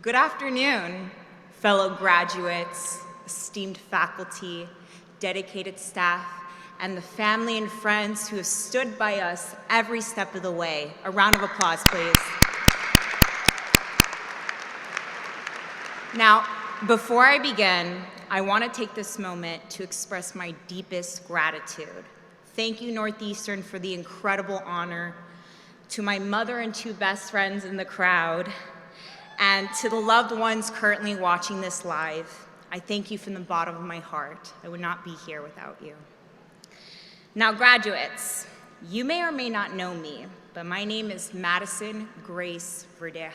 Good afternoon, fellow graduates, esteemed faculty, dedicated staff, and the family and friends who have stood by us every step of the way. A round of applause, please. Now, before I begin, I want to take this moment to express my deepest gratitude. Thank you, Northeastern, for the incredible honor. To my mother and two best friends in the crowd, and to the loved ones currently watching this live, I thank you from the bottom of my heart. I would not be here without you. Now, graduates, you may or may not know me, but my name is Madison Grace Verdeja.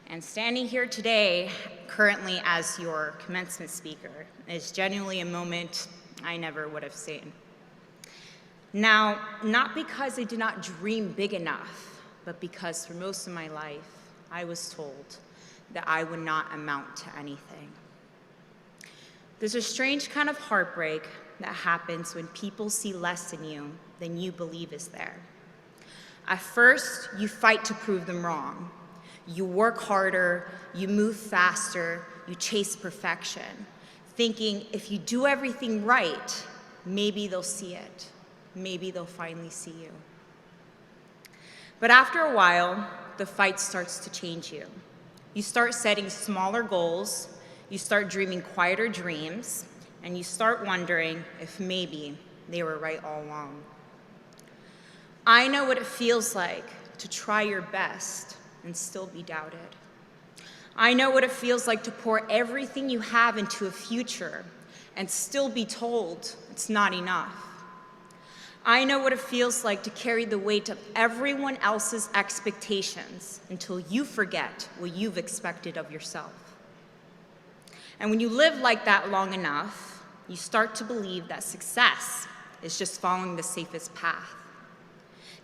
And standing here today, currently as your commencement speaker, is genuinely a moment I never would have seen. Now, not because I did not dream big enough, but because for most of my life, I was told that I would not amount to anything. There's a strange kind of heartbreak that happens when people see less in you than you believe is there. At first, you fight to prove them wrong. You work harder, you move faster, you chase perfection, thinking if you do everything right, maybe they'll see it. Maybe they'll finally see you. But after a while, the fight starts to change you. You start setting smaller goals, you start dreaming quieter dreams, and you start wondering if maybe they were right all along. I know what it feels like to try your best and still be doubted. I know what it feels like to pour everything you have into a future and still be told it's not enough. I know what it feels like to carry the weight of everyone else's expectations until you forget what you've expected of yourself. And when you live like that long enough, you start to believe that success is just following the safest path.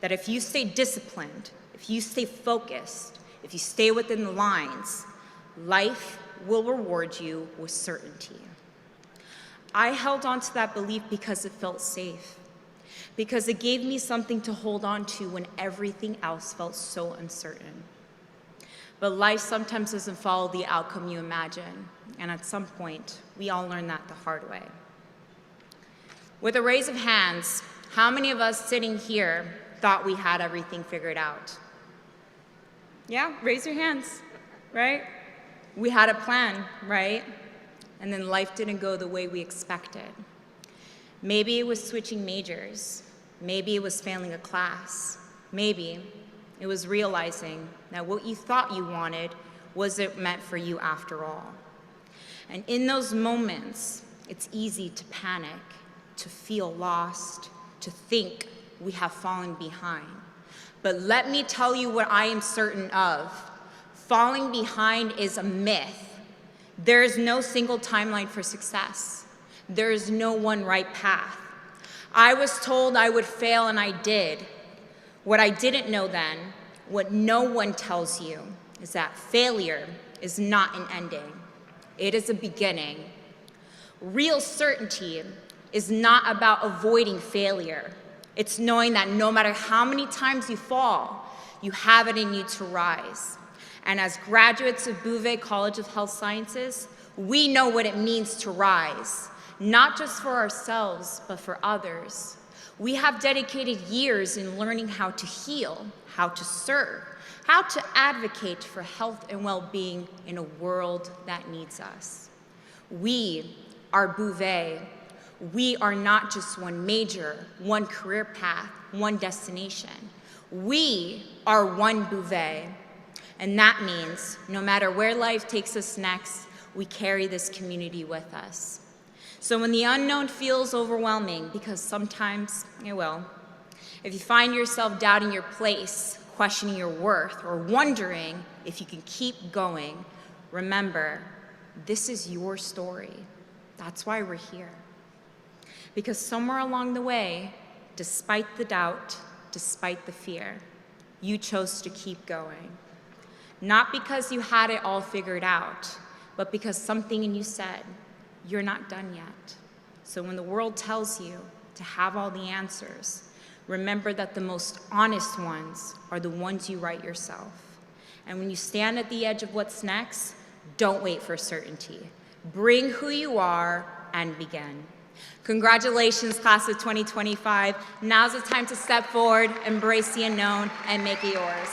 That if you stay disciplined, if you stay focused, if you stay within the lines, life will reward you with certainty. I held on to that belief because it felt safe. Because it gave me something to hold on to when everything else felt so uncertain. But life sometimes doesn't follow the outcome you imagine, and at some point, we all learn that the hard way. With a raise of hands, how many of us sitting here thought we had everything figured out? Yeah, raise your hands, right? We had a plan, right? And then life didn't go the way we expected. Maybe it was switching majors. Maybe it was failing a class. Maybe it was realizing that what you thought you wanted wasn't meant for you after all. And in those moments, it's easy to panic, to feel lost, to think we have fallen behind. But let me tell you what I am certain of. Falling behind is a myth. There is no single timeline for success. There is no one right path. I was told I would fail, and I did. What I didn't know then, what no one tells you, is that failure is not an ending. It is a beginning. Real certainty is not about avoiding failure. It's knowing that no matter how many times you fall, you have it in you to rise. And as graduates of Bouvé College of Health Sciences, we know what it means to rise. Not just for ourselves, but for others. We have dedicated years in learning how to heal, how to serve, how to advocate for health and well-being in a world that needs us. We are Bouvé. We are not just one major, one career path, one destination. We are one Bouvé. And that means no matter where life takes us next, we carry this community with us. So when the unknown feels overwhelming, because sometimes it will, if you find yourself doubting your place, questioning your worth, or wondering if you can keep going, remember, this is your story. That's why we're here. Because somewhere along the way, despite the doubt, despite the fear, you chose to keep going. Not because you had it all figured out, but because something in you said, you're not done yet. So when the world tells you to have all the answers, remember that the most honest ones are the ones you write yourself. And when you stand at the edge of what's next, don't wait for certainty. Bring who you are and begin. Congratulations, class of 2025. Now's the time to step forward, embrace the unknown, and make it yours.